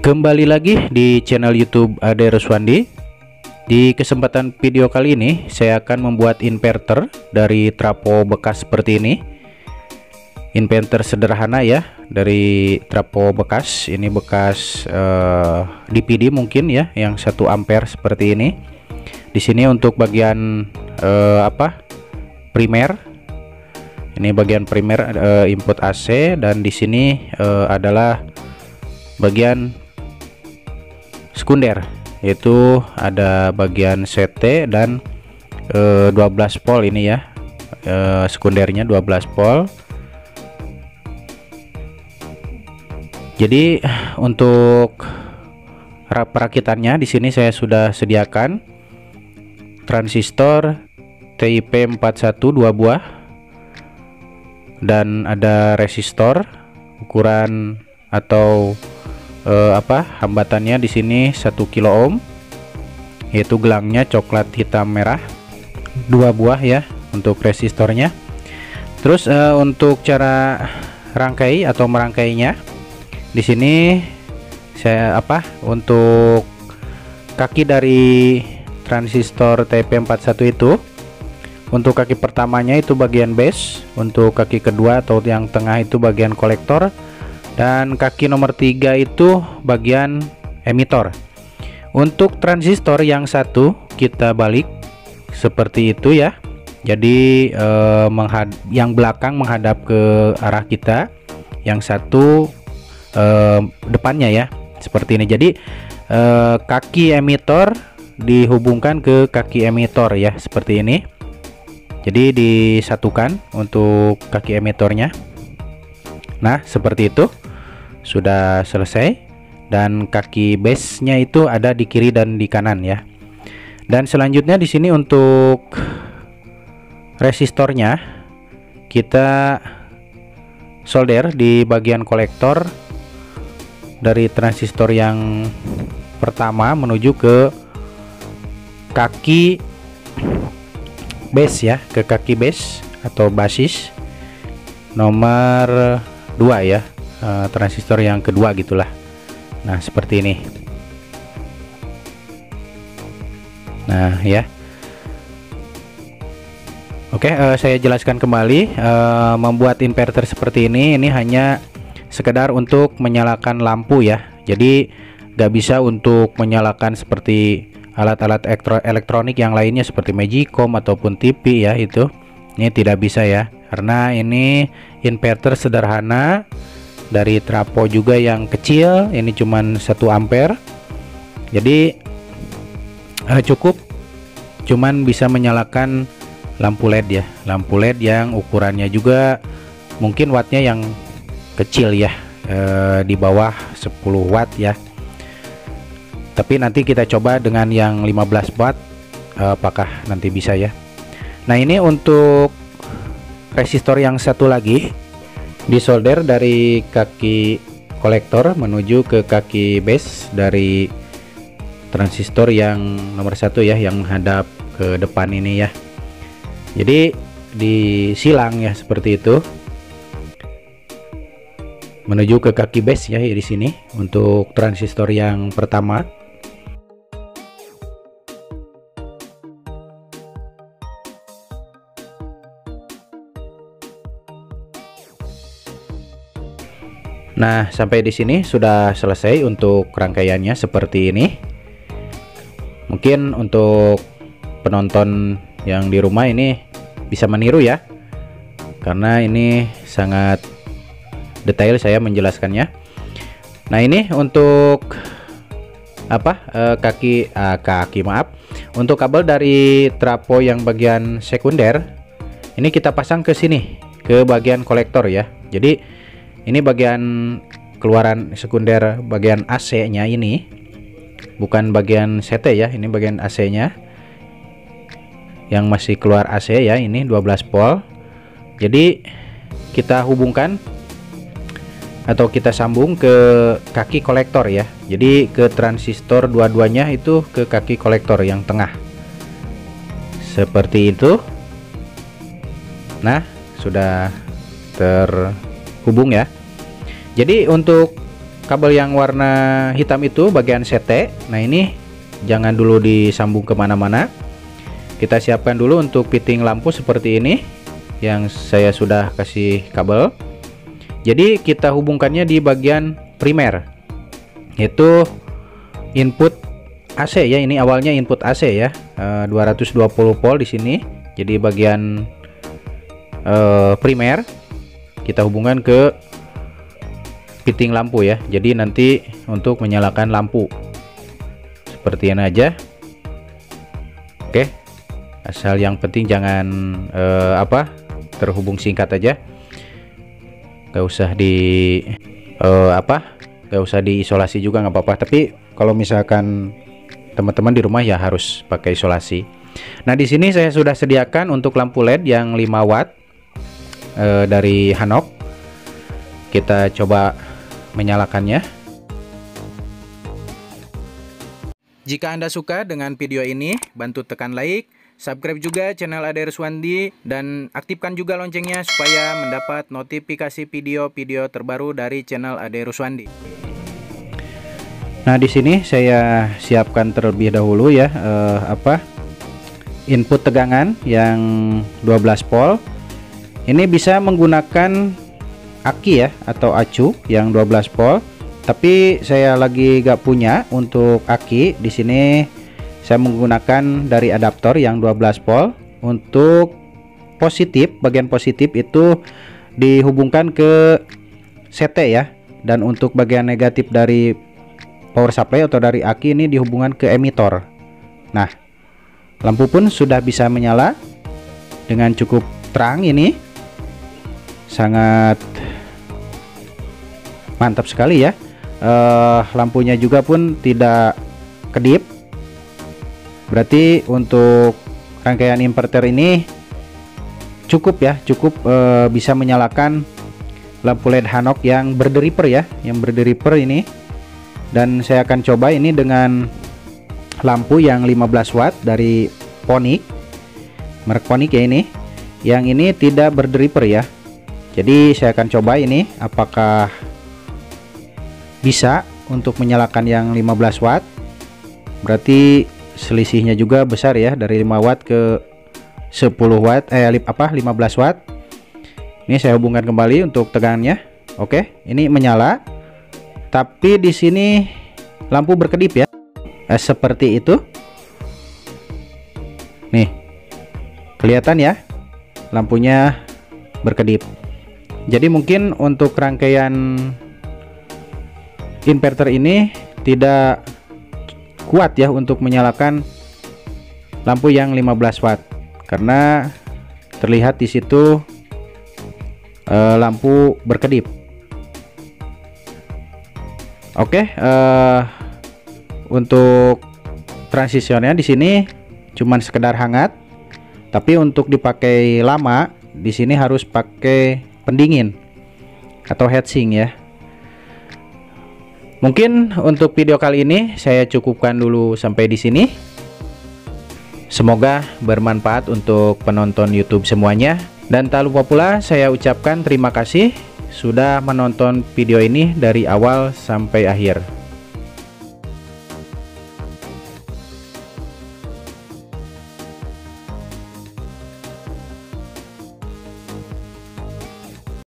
Kembali lagi di channel YouTube Ade Ruswandi. Di kesempatan video kali ini saya akan membuat inverter dari trapo bekas seperti ini. Inverter sederhana ya, dari trapo bekas. Ini bekas DPD mungkin ya, yang 1 ampere seperti ini. Di sini untuk bagian primer. Ini bagian primer input AC, dan di sini adalah bagian sekunder, yaitu ada bagian CT dan 12 volt ini ya, sekundernya 12 volt. Jadi untuk perakitannya di sini saya sudah sediakan transistor TIP41 2 buah, dan ada resistor ukuran atau hambatannya di sini 1 kilo ohm, yaitu gelangnya coklat hitam merah 2 buah ya untuk resistornya. Terus untuk cara rangkai atau merangkainya, di sini saya untuk kaki dari transistor TP41 itu, untuk kaki pertamanya itu bagian base, untuk kaki kedua atau yang tengah itu bagian kolektor, dan kaki nomor 3 itu bagian emitor. Untuk transistor yang satu kita balik seperti itu ya. Jadi yang belakang menghadap ke arah kita, yang satu depannya ya, seperti ini. Jadi kaki emitor dihubungkan ke kaki emitor ya, seperti ini. Jadi disatukan untuk kaki emitornya. Nah, seperti itu. Sudah selesai, dan kaki base-nya itu ada di kiri dan di kanan ya. Dan selanjutnya di sini untuk resistornya kita solder di bagian kolektor dari transistor yang pertama menuju ke kaki base ya, ke kaki base atau basis nomor 2 ya. Transistor yang kedua gitulah. Nah, seperti ini. Nah ya, oke, saya jelaskan kembali. Membuat inverter seperti ini hanya sekedar untuk menyalakan lampu ya. Jadi gak bisa untuk menyalakan seperti alat-alat elektronik yang lainnya seperti Magicom ataupun TV ya. Itu ini tidak bisa ya, karena ini inverter sederhana dari trapo juga yang kecil. Ini cuman 1 ampere, jadi cuman bisa menyalakan lampu LED ya, lampu LED yang ukurannya juga mungkin wattnya yang kecil ya, di bawah 10 watt ya. Tapi nanti kita coba dengan yang 15 watt, apakah nanti bisa ya. Nah, ini untuk resistor yang satu lagi disolder dari kaki kolektor menuju ke kaki base dari transistor yang nomor 1 ya, yang menghadap ke depan ini ya. Jadi disilang ya, seperti itu menuju ke kaki base ya, di sini untuk transistor yang pertama. Nah, sampai di sini sudah selesai untuk rangkaiannya seperti ini. Mungkin untuk penonton yang di rumah ini bisa meniru ya, karena ini sangat detail saya menjelaskannya. Nah, ini untuk untuk kabel dari trapo yang bagian sekunder ini kita pasang ke sini, ke bagian kolektor ya. Jadi ini bagian keluaran sekunder, bagian AC-nya ini, bukan bagian CT ya. Ini bagian AC-nya yang masih keluar AC ya, ini 12 volt. Jadi kita hubungkan atau kita sambung ke kaki kolektor ya. Jadi ke transistor dua-duanya itu ke kaki kolektor yang tengah. Seperti itu. Nah, sudah terhubung ya. Jadi untuk kabel yang warna hitam itu bagian CT. Nah, ini jangan dulu disambung kemana-mana. Kita siapkan dulu untuk fitting lampu seperti ini yang saya sudah kasih kabel. Jadi kita hubungkannya di bagian primer, yaitu input AC ya. Ini awalnya input AC ya, 220 volt di sini. Jadi bagian primer kita hubungkan ke fitting lampu ya. Jadi nanti untuk menyalakan lampu seperti ini aja. Oke, asal yang penting jangan terhubung singkat aja, gak usah gak usah diisolasi juga nggak apa-apa. Tapi kalau misalkan teman-teman di rumah ya harus pakai isolasi. Nah, di sini saya sudah sediakan untuk lampu LED yang 5 watt dari Hanok. Kita coba menyalakannya. Jika Anda suka dengan video ini, bantu tekan like, subscribe juga channel Ade Ruswandi, dan aktifkan juga loncengnya supaya mendapat notifikasi video-video terbaru dari channel Ade Ruswandi. Nah, di sini saya siapkan terlebih dahulu ya input tegangan yang 12 volt. Ini bisa menggunakan aki ya atau acu yang 12 volt. Tapi saya lagi gak punya untuk aki. Di sini saya menggunakan dari adaptor yang 12 volt. Untuk positif, bagian positif itu dihubungkan ke CT ya. Dan untuk bagian negatif dari power supply atau dari aki ini dihubungkan ke emitor. Nah, lampu pun sudah bisa menyala dengan cukup terang. Ini sangat mantap sekali ya. Lampunya juga pun tidak kedip. Berarti untuk rangkaian inverter ini cukup ya, cukup bisa menyalakan lampu LED Hanok yang berderiper ya, yang berderiper ini. Dan saya akan coba ini dengan lampu yang 15 watt dari Ponic, merek Ponic ya ini. Yang ini tidak berderiper ya. Jadi saya akan coba ini apakah bisa untuk menyalakan yang 15 watt. Berarti selisihnya juga besar ya, dari 5 watt ke 10 watt 15 watt. Ini saya hubungkan kembali untuk tegangannya. Oke, ini menyala. Tapi di sini lampu berkedip ya. Seperti itu. Nih. Kelihatan ya, lampunya berkedip. Jadi mungkin untuk rangkaian inverter ini tidak kuat ya untuk menyalakan lampu yang 15 watt karena terlihat di situ lampu berkedip. Oke, untuk transisinya di sini cuman sekedar hangat, tapi untuk dipakai lama di sini harus pakai pendingin atau heatsink ya. Mungkin untuk video kali ini saya cukupkan dulu sampai di sini. Semoga bermanfaat untuk penonton YouTube semuanya, dan tak lupa pula saya ucapkan terima kasih sudah menonton video ini dari awal sampai akhir.